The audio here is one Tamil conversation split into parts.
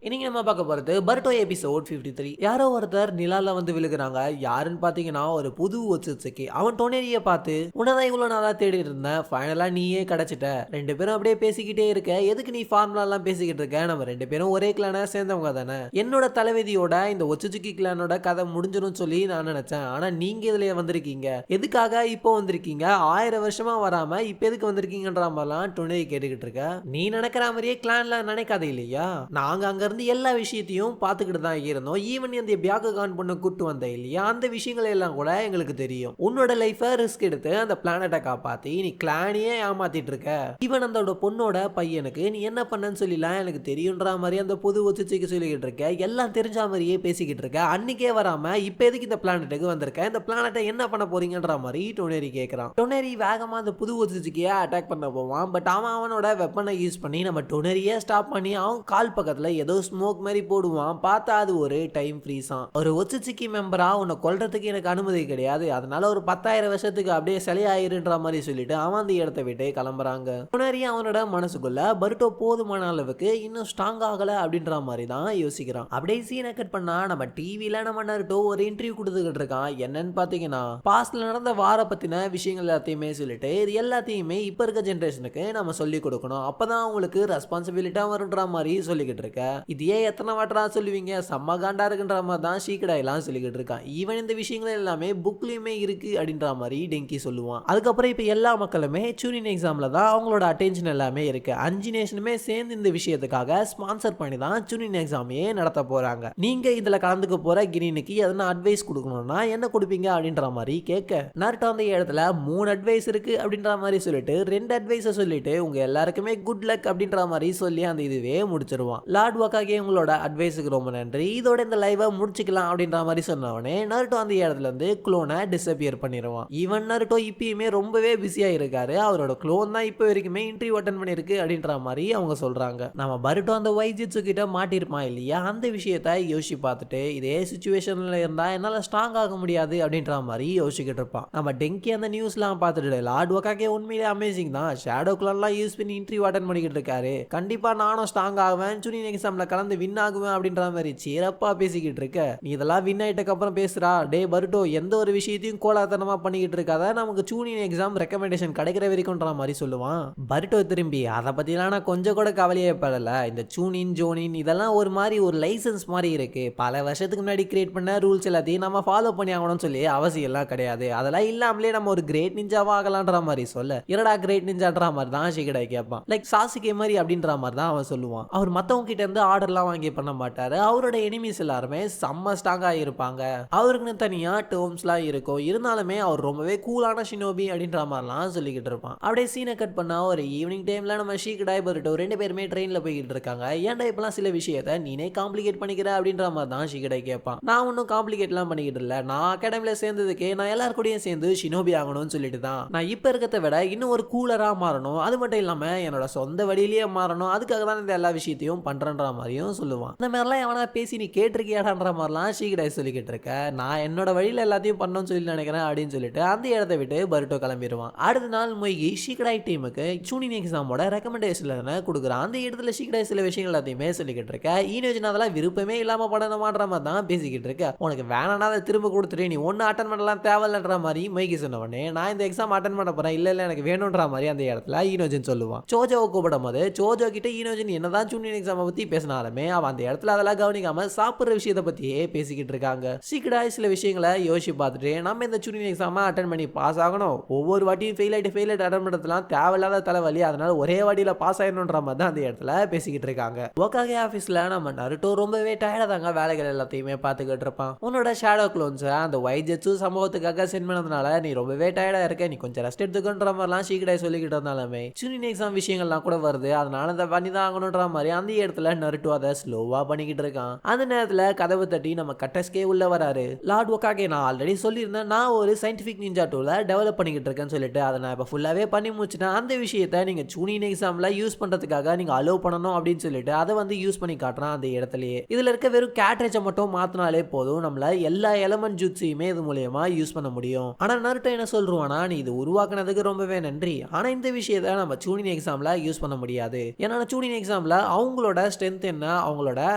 இன்னைக்கு நம்ம பார்க்க போறது பர்டோ எபிசோட் 53. யாரோ ஒருத்தர் நிலால வந்து விழுகுறாங்க. யாருன்னு பாத்தீங்கன்னா ஒரு புது ஒச்சுசுக்கி. அவன் டொனேரியை பார்த்து உன்னதான் இவ்வளவு நாளா தேடி இருந்தேன், ஃபைனலா நீயே கிடைச்சிட்ட. ரெண்டு பேரும் அப்படியே பேசிக்கிட்டே இருக்க. எதுக்கு நீ ஃபார்முலா எல்லாம் பேசிக்கிட்டு இருக்க? நம்ம ரெண்டு பேரும் ஒரே கிளான சேர்ந்தவங்க தானே. என்னோட தலைவிதியோட இந்த ஒச்சுசுக்கி கிளானோட கதை முடிஞ்சிடும் சொல்லி நான் நினைச்சேன். ஆனா நீங்க இதுல வந்திருக்கீங்க. எதுக்காக இப்போ வந்திருக்கீங்க? 1000 வருஷமா வராம இப்ப எதுக்கு வந்திருக்கீங்கன்ற மாதிரிலாம் டொனேரி கேட்டுக்கிட்டு இருக்க. நீ நினைக்கிற மாதிரியே கிளான்ல நினைக்காத இல்லையா? நாங்க அங்க இருந்து எல்லா விஷயத்தையும் பார்த்துக்கிட்டு தான் இருந்தோம். ஈவன் அந்த பியாகான் பொண்ணு கூட்டு வந்த இல்லையா, அந்த விஷயங்கள் எல்லாம் கூட எங்களுக்கு தெரியும். உன்னோட லைஃபை ரிஸ்க் எடுத்து அந்த பிளானட்டை காப்பாத்தி நீ கிளானையே ஏமாத்திட்டு இருக்க. ஈவன் அந்த பொண்ணோட பையனுக்கு நீ என்ன பண்ணன்னு சொல்லலாம் எனக்கு தெரியும்ன்ற மாதிரி அந்த புது ஒச்சுச்சிக்கு சொல்லிக்கிட்டு இருக்க. எல்லாம் தெரிஞ்ச மாதிரியே பேசிக்கிட்டு இருக்க. அன்னைக்கே வராம இப்ப எதுக்கு இந்த பிளானட்டுக்கு வந்திருக்க? இந்த பிளானட்டை என்ன பண்ண போறீங்கன்ற மாதிரி டொனேரி கேட்கறான். டொனேரி வேகமா அந்த புது ஒச்சுச்சிக்கிய அட்டாக் பண்ண போவான். பட் அவனோட வெப்பனை யூஸ் பண்ணி நம்ம டொனேரியை ஸ்டாப் பண்ணி அவன் கால் பக்கத்துல ஏதோ ஸ்மோக் மாதிரி போடுவான். பார்த்தா அது ஒரு டைம் ஃப்ரீஸான். ஒரு ஒச்சுச்சிக்கி மெம்பரா உன்னை கொல்றதுக்கு எனக்கு அனுமதி கிடையாது, அதனால ஒரு 10,000 வருஷத்துக்கு அப்படியே சிலையாயிருன்ற மாதிரி சொல்லிட்டு அவன் அந்த இடத்தை விட்டு கிளம்புறாங்க. முன்னாடி அவனோட மனசுக்குள்ள பர்டோ போதுமான அளவுக்கு இன்னும் ஸ்ட்ராங் ஆகல அப்படின்ற மாதிரி தான் யோசிக்கிறான். அப்படியே சீனை கட் பண்ணா நம்ம டிவில நம்ம நருட்டோ ஒரு இன்டர்வியூ கொடுத்துக்கிட்டு இருக்கான். என்னன்னு பாத்தீங்கன்னா பாஸ்ட்ல நடந்த வார பத்தின விஷயங்கள் எல்லாத்தையுமே சொல்லிட்டு இது எல்லாத்தையுமே இப்ப இருக்க ஜெனரேஷனுக்கு நம்ம சொல்லி கொடுக்கணும், அப்பதான் அவங்களுக்கு ரெஸ்பான்சிபிலிட்டா வருன்ற மாதிரி சொல்லிக்கிட்டு இருக்க. இதையே எத்தனை வாட்டரா சொல்லுவீங்க, செம்ம காண்டா இருக்குன்ற மாதிரி தான் ஷீக்கடா எல்லாம் சொல்லிக்கிட்டு இருக்கான். ஈவன் இந்த விஷயங்கள் எல்லாமே புக்லயுமே இருக்கு அப்படின்ற மாதிரி டெங்கி சொல்லுவான். அதுக்கப்புறம் இப்ப எல்லா மக்களுமே சூனின் எக்ஸாம்ல தான் அவங்களோட அட்டென்ஷன் எல்லாமே இருக்கு. 5 நேஷனுமே சேர்ந்து இந்த விஷயத்துக்காக ஸ்பான்சர் பண்ணி தான் சூனின் எக்ஸாமையே நடத்த போறாங்க. நீங்க இதுல கலந்துக்க போற கிரீனுக்கு எதனா அட்வைஸ் கொடுக்கணும்னா என்ன கொடுப்பீங்க அப்படின்ற மாதிரி கேட்க, நருட்டோ அந்த இடத்துல 3 அட்வைஸ் இருக்கு அப்படின்ற மாதிரி சொல்லிட்டு 2 அட்வைஸை சொல்லிட்டு உங்க எல்லாருக்குமே குட் லக் அப்படின்ற மாதிரி சொல்லி அந்த இதுவே முடிச்சிருவான். லார்ட் வகாகே உங்களோட அட்வைஸுக்கு ரொம்ப நன்றி, இதோட இந்த லைவை முடிச்சுக்கலாம் அப்படின்ற மாதிரி சொன்னவனே நருட்டோ அந்த இடத்துல இருந்து குளோனை டிஸப்பியர் பண்ணிடுவான். ஈவன் நருட்டோ இப்பயுமே ரொம்பவே பிஸியா இருக்காரு. அவரோட குளோன் தான் இப்போ வரைக்குமே இன்டர்வியூ அட்டென்ட் பண்ணிருக்கு அப்படின்ற மாதிரி அவங்க சொல்றாங்க. நம்ம பருட்டோ அந்த வைஜிட்சு கிட்ட மாட்டிருப்பான் இல்லையா, அந்த விஷயத்தை யோசிச்சு பார்த்துட்டு இதே சிச்சுவேஷன்ல இருந்தா என்னால ஸ்ட்ராங் ஆக முடியாது அப்படின்ற மாதிரி யோசிச்சுக்கிட்டு இருப்பான். நம்ம டெங்கி அந்த நியூஸ்லாம் பார்த்துட்டு லார்ட் வகாகே உண்மையிலே அமேசிங் தான், ஷேடோ கிளான்லாம் யூஸ் பண்ணி இன்டர்வியூ அட்டென்ட் பண்ணிக்கிட்டு இருக்காரு, கண்டிப்பா நானும் ஸ்ட்ராங் ஆவேன், சூனின் எக்ஸாம்ல கலந்து வின் ஆகுவேன் அப்படின்ற மாதிரி சிறப்பா பேசிக்கிட்டு இருக்க. நீ இதெல்லாம் வின் ஆயிட்டக்கு அப்புறம் பேசுறா, டே பருட்டோ எந்த ஒரு விஷயத்தையும் கோலாத்தனமா பண்ணிக்கிட்டு இருக்காத, நமக்கு சூனின் எக்ஸாம் ரெக்கமெண்டேஷன் கிடைக்கிற வரைக்கும்ன்ற மாதிரி சொல்லுவான். பருட்டோ திரும்பி அதை பத்திலாம் நான் கொஞ்சம் கூட கவலையே படல, இந்த சூனின் ஜோனின் இதெல்லாம் ஒரு மாதிரி ஒரு லைசன்ஸ் மாதிரி இருக்கு, பல வருஷத்துக்கு முன்னாடி கிரியேட் பண்ண ரூல்ஸ் எல்லாத்தையும் நம்ம ஃபாலோ பண்ணி ஆகணும்னு சொல்லி அவசியம் எல்லாம் கிடையாது, அதெல்லாம் இல்லாமலே நம்ம ஒரு கிரேட் நிஞ்சாவா ஆகலான்ற மாதிரி சொல்ல, இரடா கிரேட் நிஞ்சான்ற மாதிரி தான் ஷிகடா கேட்பான். லைக் சாசுகே மாதிரி அப்படின்ற மாதிரி தான் அவன் சொல்லுவான். அவர் மத்தவங்க கிட்ட இருந்து ஆர்டர்லாம் வாங்கி பண்ண மாட்டாரு. அவரோட எனிமீஸ் எல்லாருமே செம்ம ஸ்ட்ராங்கா இருப்பாங்க. அவருக்குன்னு தனியா டேர்ம்ஸ்லாம் இருக்கும். இருந்தாலுமே அவர் ரொம்பவே கூலான ஷினோபி அப்படின்ற மாதிரிலாம் சொல்லிக்கிட்டு இருப்பான். அப்படியே சீனை கட் பண்ணா ஒரு ஈவினிங் டைம்ல நம்ம ஷீக்கடாய் பருட்டோ 2 பேருமே ட்ரெயின்ல போய்கிட்டு இருக்காங்க. ஏன்டா இப்பெல்லாம் சில விஷயத்த நீனே காம்ப்ளிகேட் பண்ணிக்கிற அப்படின்ற மாதிரி தான் ஷீக்கடாய் கேட்பான். நான் ஒன்றும் காம்ப்ளிகேட்லாம் பண்ணிக்கிட்டு இல்லை, நான் அகாடமில சேர்ந்ததுக்கே நான் எல்லார் கூடயும் சேர்ந்து ஷினோபி ஆகணும்னு சொல்லிட்டு தான், நான் இப்ப இருக்கிறத விட இன்னும் ஒரு கூலரா மாறணும், அது மட்டும் இல்லாம என்னோட சொந்த வழியிலேயே மாறணும், அதுக்காக தான் இந்த எல்லா விஷயத்தையும் பண்றேன்ற மாதிரியும் சொல்லுவான். இந்த மாதிரிலாம் எவனா பேசி நீ கேட்டிருக்கியாடான்ற மாதிரிலாம் ஷீக்கடாய் சொல்லிக்கிட்டு இருக்க. நான் என்னோட வழியில எல்லாத்தையும் பண்ணணும்னு சொல்லி நினைக்கிறேன் அப்படின்னு சொல்லிட்டு அந்த இடத்தை விட்டு பருட்டோ கிளம்பிடுவான். அடுத்த நாள் மொய்கி ஷீக்கடாய் டீமுக்கு சூனின் எக்ஸாமோட ரெக்கமெண்டேஷன் கொடுக்குறான். அந்த இடத்துல ஷீக்கடாய் சில விஷயங்கள் எல்லாத்தையுமே சொல்லிக்கிட்டு இருக்க. ஈனோஜன் அதெல்லாம் விருப்பமே இல்லாம பண்ணணுமான்ற மாதிரி தான் பேசிக்கிட்டு இருக்க. உனக்கு வேணானா அதை திரும்ப கொடுத்துட்டு நீ ஒன்னு அட்டன் பண்ணலாம் தேவையில்லைன்ற மாதிரி மொய்கி சொன்னவனே, நான் இந்த எக்ஸாம் அட்டன் பண்ண போறேன், இல்ல எனக்கு வேணும்ன்ற மாதிரி அந்த இடத்துல ஈனோஜன் சொல்லுவான். சோஜோவை கூப்பிடும் போது சோஜோ கிட்ட ஈனோஜன் என்னதான் சூனின் எக்ஸாம் பத்தி பேசினாலுமே அவன் அந்த இடத்துல அதெல்லாம் கவனிக்காம சாப்பிடுற விஷயத்தை பத்தியே பேசிக்கிட்டு இருக்காங்க. சீக்கிரம் சில விஷயங்களை யோசிச்சு பார்த்துட்டு நம்ம இந்த சூனின் எக்ஸாம் அட்டன் பண்ணி பாஸ் ஆகணும், ஒவ்வொரு வாட்டியும் ஃபெயில் ஆயிட்டு அட்டன் பண்றதுலாம் தேவையில்லாத தலைவலி, அதனால ஒரே வாட்டியில பாஸ் ஆயிடணும்ன்ற மாதிரி தான் அந்த இடத்துல பேசிக்கிட்டு இருக்காங்க. ஒகாகே ஆபீஸ்ல நம்ம நருட்டோ ரொம்பவே டயர்டா தாங்க வேலைகள் எல்லாத்தையுமே பார்த்துக்கிட்டு இருப்பான். உன்னோட ஷேடோ க்ளோன்ஸ் அந்த வைஜெட்சு சம்பவத்துக்காக சென்ட் பண்ணதுனால நீ ரொம்பவே டயர்டா இருக்க, நீ கொஞ்சம் ரெஸ்ட் எடுத்துக்கன்ற மாதிரிலாம் சீக்கிரம் சொல்லிக்கிட்டு இருந்தாலுமே சூனின் எக்ஸாம் விஷயங்கள்லாம் கூட வருது, அதனால அதை பண்ணி தான் ஆகணும்ன்ற மாதிரி அந்த இடத்துல நருட்டோ அதை ஸ்லோவா பண்ணிக்கிட்டு இருக்கான். அந்த நேரத்துல கதவு தட்டி நம்ம கட்டஸ்கே உள்ள வராரு. லார்ட் ஒகாகே, நான் ஆல்ரெடி சொல்லியிருந்தேன் நான் ஒரு சயின்டிபிக் நிஞ்சா டூல டெவலப் பண்ணிக்கிட்டு இருக்கேன்னு சொல்லிட்டு, அதை நான் இப்போ ஃபுல்லாவே பண்ணி முடிச்சிட்டேன், அந்த விஷயத்தை நீங்க சூனின் எக்ஸாம்ல யூஸ் பண்றதுக்காக நீங்க அலோவ் பண்ணணும் அப்படின்னு சொல்லிட்டு அதை வந்து யூஸ் பண்ணி காட்டுறான் அந்த இடத்துலயே. இதுல இருக்க வெறும் கேட்ரேஜை மட்டும் மாத்தினாலே போதும், நம்மள எல்லா எலமெண்ட் ஜூட்ஸையுமே இது மூலமா யூஸ் பண்ண முடியும். ஆனா நருட்டோ என்ன சொல்றானா, நீ இது உருவாக்குனதுக்கு ரொம்பவே நன்றி, ஆனா இந்த விஷயத்தை நம்ம சூனின் எக்ஸாம்ல யூஸ் பண்ண முடியாது, ஏன்னா சூனின் எக்ஸாம்ல அவங்களோட ஸ்ட்ரென்த் என்ன, அவங்களோட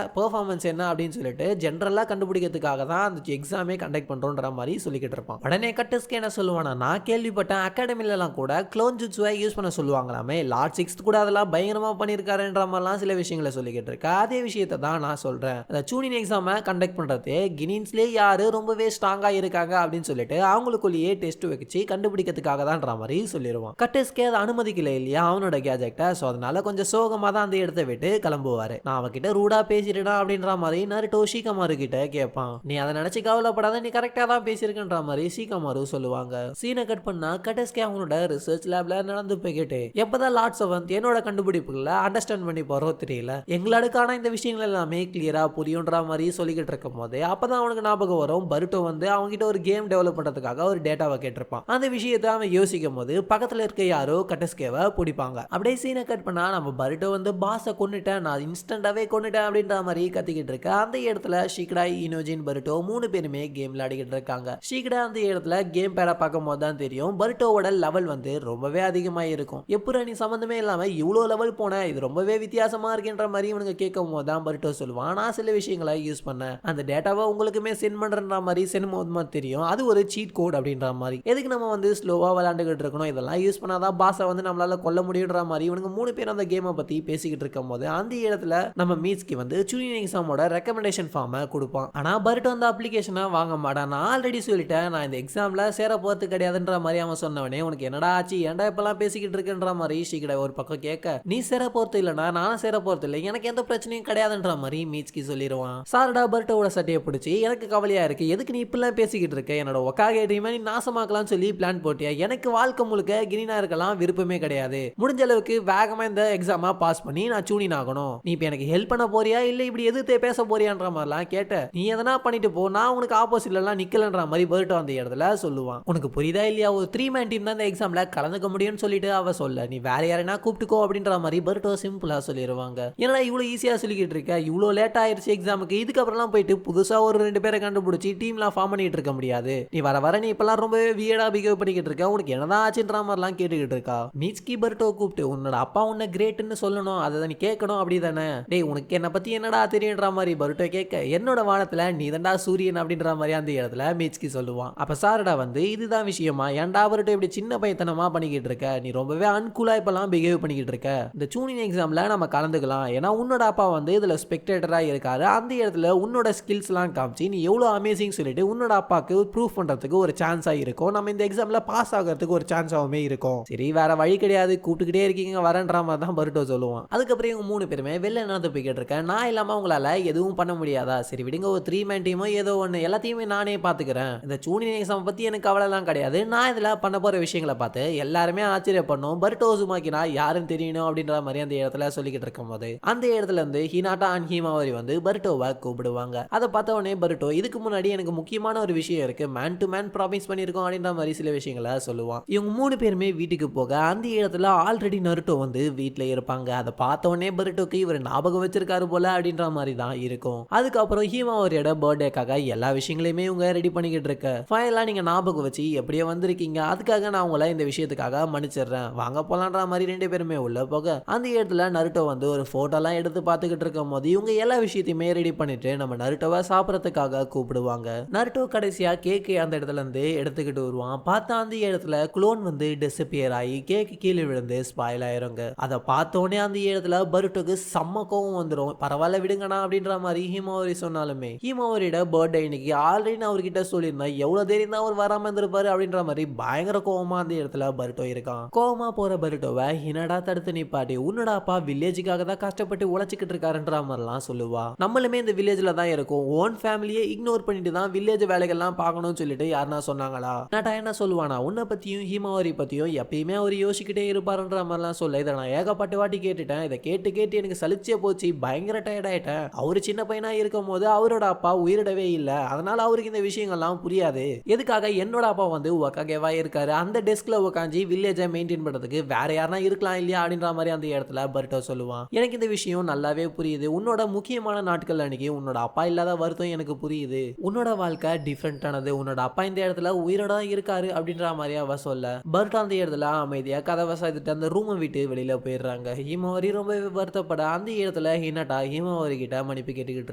பெர்ஃபார்மன்ஸ் என்ன அப்படின்னு சொல்லிட்டு ஜென்ரலா கண்டுபிடிக்கிறதுக்காக தான் அந்த எக்ஸாமே கண்டக்ட் பண்றோன்ற மாதிரி சொல்லிக்கிட்டு இருப்பான். உடனே கட்டஸ்கே என்ன சொல்லுவானா, நான் கேள்விப்பட்டேன் அகாடமில எல்லாம் கூட க்ளோன் ஜுட்ஸுவை யூஸ் பண்ண சொல்லுவாங்களாமே, லார்ட் 6 கூட அதெல்லாம் பயங்கரமா பண்ணிருக்காருன்ற மாதிரிலாம் சில விஷயங்களை சொல்லிக்கிட்டு இருக்கா. அதே விஷயத்தை தான் நான் சொல்றேன். அந்த சூனின் எக்ஸாமை கண்டக்ட் பண்றது கினீன்ஸ்லயே யாரு ரொம்பவே ஸ்ட்ராங்கா இருக்காங்க அப்படின்னு சொல்லிட்டு அவங்களுக்குள்ளேயே டெஸ்ட் வச்சு கண்டுபிடிக்கிறதுக்காக தான்ன்ற மாதிரி சொல்லிடுவான். கட்டஸ்கே அதை அனுமதிக்கல இல்லையா அவனோட கேஜெக்ட. சோ அதனால கொஞ்சம் சோகமா தான் அந்த இடத்தை விட்டு கிளம்புவாரு. நான் அவகிட்ட ரூடா பேசிட்டேனா அப்படின்ற மாதிரி நருட்டோ ஷிகமாரு கிட்ட கேட்பான். நீ அதை நினைச்சு கவலைப்படாத, நீ கரெக்டா தான் பேசியிருக்கன்ற மாதிரி ஷிகமாரு சொல்லுவாங்க. சீனை கட் பண்ணா கட்டஸ்கே அவனோட ரிசர்ச் லேப்ல நடந்து போய்கிட்டு எப்பதான் லார்ட் 7 என்னோட கண்டுபிடிப்புகளை அண்டர்ஸ்டாண்ட் பண்ணி போறோம் தெரியல, எங்களுக்கான இந்த விஷயங்கள் எல்லாமே கிளியரா புரியுன்ற மாதிரி சொல்லிக்கிட்டு இருக்கும் போது அப்பதான் அவனுக்கு ஞாபகம் வரும், பருட்டோ வந்து அவன்கிட்ட ஒரு கேம் டெவலப் பண்றதுக்காக ஒரு டேட்டாவை கேட்டிருப்பான். அந்த விஷயத்தை அவன் யோசிக்கும் போது பக்கத்துல இருக்க யாரோ கட்டஸ்கேவை பிடிப்பாங்க. அப்படியே சீனை கட் பண்ணா நம்ம பருட்டோ வந்து பாஸை கொன்னுட்டேன், நான் இன்ஸ்டன்டாவே கொன்னுட்டேன் அப்படின்ற மாதிரி கத்திக்கிட்டு இருக்க. அந்த இடத்துல ஷிகடாய், இனோஜின், பருட்டோ 3 பேருமே கேம் விளையாடிக்கிட்டு இருக்காங்க. ஷிகடா அந்த இடத்துல கேம் பேரை பார்க்கும் போது தான் தெரியும் பருட்டோவோட லெவல் வந்து ரொம்பவே அதிகமா இருக்கும். எப்பறம் நீ சம்பந்தமே இல்லாம இவ்வளோ லெவல் போன, இது ரொம்பவே வித்தியாசமா இருக்குன்ற மாதிரி இவனுக்கு கேட்கும் போது தான் பருட்டோ சொல்லுவான், நான் சில விஷயங்களை யூஸ் பண்ணேன், அந்த டேட்டாவை உங்களுக்குமே சென்ட் பண்றன்ற மாதிரி சென்ட் போது தெரியும், அது ஒரு சீட் கோட் அப்படின்ற மாதிரி. எதுக்கு நம்ம வந்து ஸ்லோவா விளையாண்டுகிட்டு இருக்கணும், இதெல்லாம் யூஸ் பண்ணாதான் பாஸை வந்து நம்மளால கொல்ல முடியுன்ற மாதிரி இவனுக்கு 3 பேர் அந்த கேமை பத்தி பேசிக்கிட்டு இருக்கும் போது அந்த இடத்துல நம்ம மீட்ஸ்கி வந்து சூனின் எக்ஸாமோட ரெக்கமெண்டேஷன் ஃபார்மை கொடுப்பான். ஆனா பருட்டோ அந்த அப்ளிகேஷனை வாங்க மாட்டான். நான் ஆல்ரெடி சொல்லிட்டேன், நான் இந்த எக்ஸாம்ல சேர போறது கிடையாதுன்ற மாதிரி அவன் சொன்னவனே, உனக்கு என்னடா ஆச்சு, ஏன்டா இப்பெல்லாம் பேசிக்கிட்டு இருக்குன்ற மாதிரி ஷிகடா ஒரு பக்கம் கேட்க, நீ சேர போறது இல்லனா நானும் சேர போறது இல்லை, எனக்கு எந்த பிரச்சனையும் கிடையாதுன்ற மாதிரி மீட்ஸ்கி சொல்லிடுவான். சாரடா பருட்டோட சட்டையை பிடிச்சி, எனக்கு கவலையா இருக்கு, எதுக்கு நீ இப்பெல்லாம் பேசிக்கிட்டு இருக்க, என்னோட ஒக்காகே ட்ரீமை நீ நாசமாக்கலாம்னு சொல்லி பிளான் போட்டியா, எனக்கு வாழ்க்கை முழுக்க கிரீனா இருக்கலாம் விருப்பமே கிடையாது, முடிஞ்ச அளவுக்கு வேகமா இந்த எக்ஸாமா பாஸ் பண்ணி நான் சூனின் ஆகணும், நீ இப்ப எனக்கு ஹெல்ப் பண்ண போறியா இல்ல இப்படி எதிர்த்தே பேச போறியான்ற மாதிரிலாம் கேட்ட, நீ எதனா பண்ணிட்டு போ, நான் உனக்கு ஆப்போசிட்ல எல்லாம் நிக்கலன்ற மாதிரி பருட்டோ அந்த இடத்துல சொல்லுவான். உனக்கு புரியுதா இல்லையா, ஒரு 3 மேன் டீம் தான் இந்த எக்ஸாம்ல கலந்துக்க முடியும்னு சொல்லிட்டு அவ சொல்ல, நீ வேற யாரைனா கூப்பிட்டுக்கோ அப்படின்ற மாதிரி பருட்டோ சிம்பிளா சொல்லிடுவாங்க. என்னடா இவ்வளவு ஈஸியா சொல்லிக்கிட்டு இருக்க, இவ்வளவு லேட் ஆயிருச்சு எக்ஸாமுக்கு, இதுக்கப்புறம் போயிட்டு புதுசா ஒரு 2 பேரை கண்டுபிடிச்சி டீம்லாம் ஃபார்ம் பண்ணிட்டு இருக்க முடியாது, நீ வர வர நீ இப்பெல்லாம் ரொம்ப வியர்டா பிஹேவ் பண்ணிக்கிட்டு இருக்க, உனக்கு என்னதான் ஆச்சுன்ற மாதிரிலாம் கேட்டுக்கிட்டு இருக்கா. மீட்ஸ்கி பருட்டோ கூப்பிட்டு, உன்னோட அப்பா உன்னை கிரேட்னு சொல்லணும், அதை நீ கேட்கணும் அப்படி தானே, டேய் உனக்கு என்ன பத்தி என்னடா தெரியுன்ற மாதிரி பருட்டோ கேட்க, என்னோட வானத்துல நீ தான்டா சூரியன் அப்படின்ற மாதிரி அந்த இடத்துல மீட்ஸ்கி சொல்லுவான். அப்ப சாரடா வந்து, இதுதான் விஷயமா, ஏன்டா பருட்டோ இப்படி சின்ன பையத்தனமா பண்ணிக்கிட்டு இருக்க, நீ ரொம்பவே அன்கூலா இப்பெல்லாம் பிஹேவ் பண்ணிக்கிட்டு இருக்க, இந்த சூனின் எக்ஸாம்ல நம்ம கலந்துக்கலாம், ஏன்னா உன்னோட அப்பா வந்து இதுல ஸ்பெக்டேட்டரா இருக்காரு, அந்த இடத்துல உன்னோட ஸ்கில்ஸ் எல்லாம் காமிச்சு நீ எவ்வளவு அமேசிங் சொல்லிட்டு உன்னோட அப்பாக்கு ப்ரூஃப் பண்றதுக்கு ஒரு சான்ஸா இருக்கும், நம்ம இந்த எக்ஸாம்ல பாஸ் ஆகிறதுக்கு ஒரு சான்ஸாவுமே இருக்கும், சரி வேற வழி கிடையாது கூப்பிட்டுக்கிட்டே இருக்கீங்க வரன்ற மாதிரி தான் பருட்டோ சொல்லுவான். அதுக்கப்புறம் இவங்க 3 பேருமே வெளில நடந்து போய்கிட்டு இருக்கேன், நான் இல்லாம உங்களால எதுவும் பண்ண முடியாதா, சரி விடுங்க ஒரு 3 மேன் டீமோ ஏதோ ஒன்று எல்லாத்தையுமே நானே பாத்துக்கிறேன், இந்த சூனின் எக்ஸாம் பத்தி எனக்கு கவலை எல்லாம் கிடையாது, நான் இதுல பண்ண போற விஷயங்களை பார்த்து எல்லாருமே ஆச்சரியப்படணும், பருட்டோ உசுமாக்கினா யாருன்னு தெரியணும் அப்படின்ற மாதிரி அந்த இடத்துல சொல்லிக்கிட்டு இருக்கும் போது அந்த இடத்துல இருந்து ஹினாட்டா அண்ட் ஹீமாவரி வந்து பருட்டோவை கூப்பிடுவாங்க. அதை பார்த்த உடனே பருட்டோ, இதுக்கு முன்னாடி எனக்கு முக்கியமான ஒரு விஷயம் இருக்கு, மேன் டு மேன் ப்ராமிஸ் பண்ணிருக்கோம் அப்படின்ற மாதிரி சில விஷயங்களை சொல்லுவான். இவங்க 3 பேருமே வீட்டுக்கு போக அந்த இடத்துல ஆல்ரெடி நருட்டோ வந்து வீட்டுல இருப்பாங்க. அதை பார்த்த உடனே பருட்டோக்கு இவர் ஞாபகம் வச்சிருக்காரு போல அப்படின்ற மாதிரி தான் இருக்கும். அதுக்கப்புறம் ஹீமாவரியோட பர்த்டேக்காக எல்லா விஷயங்களையுமே இவங்க ரெடி பண்ணிக்கிட்டு இருக்க, ஃபைனலா நீங்க ஞாபகம் வச்சு எப்படியோ வந்திருக்கீங்க, அதுக்காக நான் உங்களை இந்த விஷயத்துக்காக மன்னிச்சிடுறேன், வாங்க போலான்ற மாதிரி 2 பேருமே உள்ள போக அந்த இடத்துல நருட்டோ வந்து ஒரு போட்டோலாம் எடுத்து பார்த்துக்கிட்டு இருக்கும் போது இவங்க எல்லா விஷயத்தையுமே ரெடி பண்ணிட்டு நம்ம நருட்டோவை சாப்பிடறதுக்காக கூப்பிடுவாங்க. நருட்டோ கடைசியா கேக் அந்த இடத்துல இருந்து எடுத்துக்கிட்டு வருவான். பார்த்தா அந்த இடத்துல குளோன் வந்து டிஸப்பியர் ஆகி கேக் கீழே விழுந்து ஸ்பாயில் ஆயிருங்க. அதை பார்த்தோன்னே அந்த இடத்துல பருட்டோக்கு செம்ம கோவம் வந்துடும். பரவாயில்ல விடுங்கண்ணா அப்படின்ற மாதிரி ஹீமாவரி சொன்னாலுமே ஹீமாவரியோட பர்த்டே இன்னைக்கு ஆல்ரெடி நான் அவர்கிட்ட சொல்லியிருந்தேன், எவ்வளவு தேடி தான் அவர் வராம இருந்திருப்பாரு அப்படின்ற மாதிரி பயங்கர கோவமா அந்த இடத்துல பருட்டோ இருக்கான். கோவமா போற பருட்டோவை ஹினாடா தடுத்து நிப்பாட்டி, உன்னோட அப்பா வில்லேஜுக்காக தான் கஷ்டப்பட்டு உழைச்சிக்கிட்டு இருக்காருன்ற மாதிரிலாம் சொல்லுவா. நம்மளுமே இந்த வில்லேஜ்ல தான் இருக்கும், ஓன் ஃபேமிலியை இக்னோர் பண்ணிட்டு தான் வில்லேஜ் வேலைகள்லாம் பார்க்கணும்னு சொல்லிட்டு யாருன்னா சொன்னாங்களா. நான் என்ன சொல்லுவானா, உன்னை பத்தியும் ஹீமாவரி பத்தியும் எப்பயுமே அவர் யோசிக்கிட்டே இருப்பாருன்ற மாதிரிலாம் சொல்ல, இதை நான் ஏகப்பட்ட வாட்டி கேட்டுட்டேன், இதை கேட்டு கேட்டு எனக்கு சலிச்சே போச்சு, பயங்கர டயர்ட் ஆயிட்டேன், அவரு சின்ன பையனா இருக்கும் போது அவரோட அப்பா உயிரிடவே இல்லை, அதனால அவருக்கு இந்த விஷயங்கள்லாம் புரியாது, எதுக்காக என்னோட அப்பா வந்து ஒக்காகேவா இருக்காரு, அந்த டெஸ்க்ல உட்காந்து வில்லேஜை மெயின்டைன் பண்றதுக்கு வேற யாருனா இருக்கலாம் இல்லையா அப்படின்ற மாதிரி அந்த இடத்துல பருட்டோ சொல்லுவான். எனக்கு இந்த விஷயம் நல்லாவே புரியுது, உன்னோட முக்கியமான நாட்கள் அன்னைக்கு உன்னோட அப்பா இல்லாத வருத்தம் எனக்கு புரியுது, உன்னோட வாழ்க்கை டிஃப்ரெண்டானது, உன்னோட அப்பா இந்த இடத்துல உயிரோட இருக்காரு அப்படின்ற மாதிரி அவ சொல்ல பருட்டோ அந்த இடத்துல அமைதியா கதவை சாத்திட்டு அந்த ரூமை விட்டு வெளியில போயிடுறாங்க. ஹீமாவரி ரொம்ப வருத்தப்பட அந்த இடத்துல இடத்துல ஹினாட்டா ஹிமாவாரி கிட்ட மன்னிப்பு கேட்டுக்கிட்டு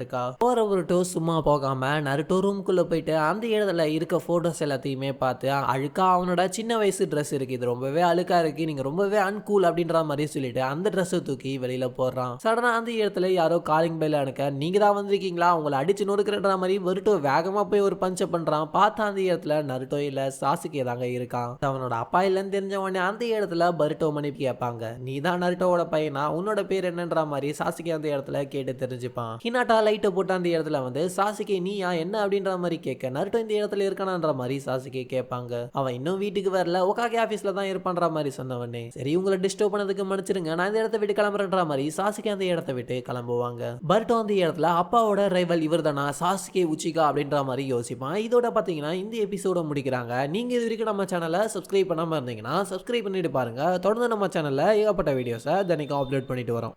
இருக்கா. போற ஒரு சும்மா போகாம நருட்டோ ரூம்குள்ள போயிட்டு அந்த இடத்துல இருக்க போட்டோஸ் எல்லாத்தையுமே பார்த்து அழுக்கா அவனோட சின்ன வயசு ட்ரெஸ் இருக்கு, இது ரொம்பவே அழுக்கா இருக்கு, நீங்க ரொம்பவே அன்கூல் அப்படின்ற மாதிரி சொல்லிட்டு அந்த ட்ரெஸ்ஸை தூக்கி வெளியில போடுறான். சடனா அந்த இடத்துல யாரோ காலிங் பெல் அனுக்க, நீங்க தான் வந்திருக்கீங்களா, உங்களை அடிச்சு நொறுக்குற மாதிரி வருட்டோ வேகமா போய் ஒரு பஞ்ச பண்றான். பார்த்தா அந்த இடத்துல நருட்டோ இல்ல சாசுகே தாங்க இருக்கான். அவனோட அப்பா இல்லைன்னு தெரிஞ்ச உடனே அந்த இடத்துல பருட்டோ மன்னிப்பு கேட்பாங்க. நீ தான் நருட்டோவோட பையனா, உன்னோட பேர் என்னன்ற மாதிரி சாசுகே அந்த இடத்துல கேட்டு தெரிஞ்சுப்பான். ஹினாட்டா லைட்டை போட்டு அந்த இடத்துல வந்து சாசுகே நீயா என்ன அப்படின்ற மாதிரி கேட்க, நருட்டோ இந்த இடத்துல இருக்கானன்ற மாதிரி சாசுகே கேட்பாங்க. அவன் இன்னும் வீட்டுக்கு வரல, ஒகாகே ஆபீஸ்ல தான் இருப்பான்ற மாதிரி சொன்னவனே, சரி உங்களை டிஸ்டர்ப் பண்ணதுக்கு மன்னிச்சிருங்க, நான் இந்த இடத்த விட்டு கிளம்புறேன்ற மாதிரி சாசுகே அந்த இடத்த விட்டு கிளம்புவாங்க. பருட்டோ அந்த இடத்துல அப்பாவோட ரைவல் இவர் தானா சாசுகே உச்சிகா அப்படின்ற மாதிரி யோசிப்பான். இதோட பாத்தீங்கன்னா இந்த எபிசோட முடிக்கிறாங்க. நீங்க இது வரைக்கும் நம்ம சேனலை சப்ஸ்கிரைப் பண்ணாம இருந்தீங்கன்னா சப்ஸ்கிரைப் பண்ணிட்டு பாருங்க. தொடர்ந்து நம்ம சேனல்ல ஏகப்பட்ட வீடியோஸை தினைக்கும் அப்லோட் பண்ணிட்டு வரோம்.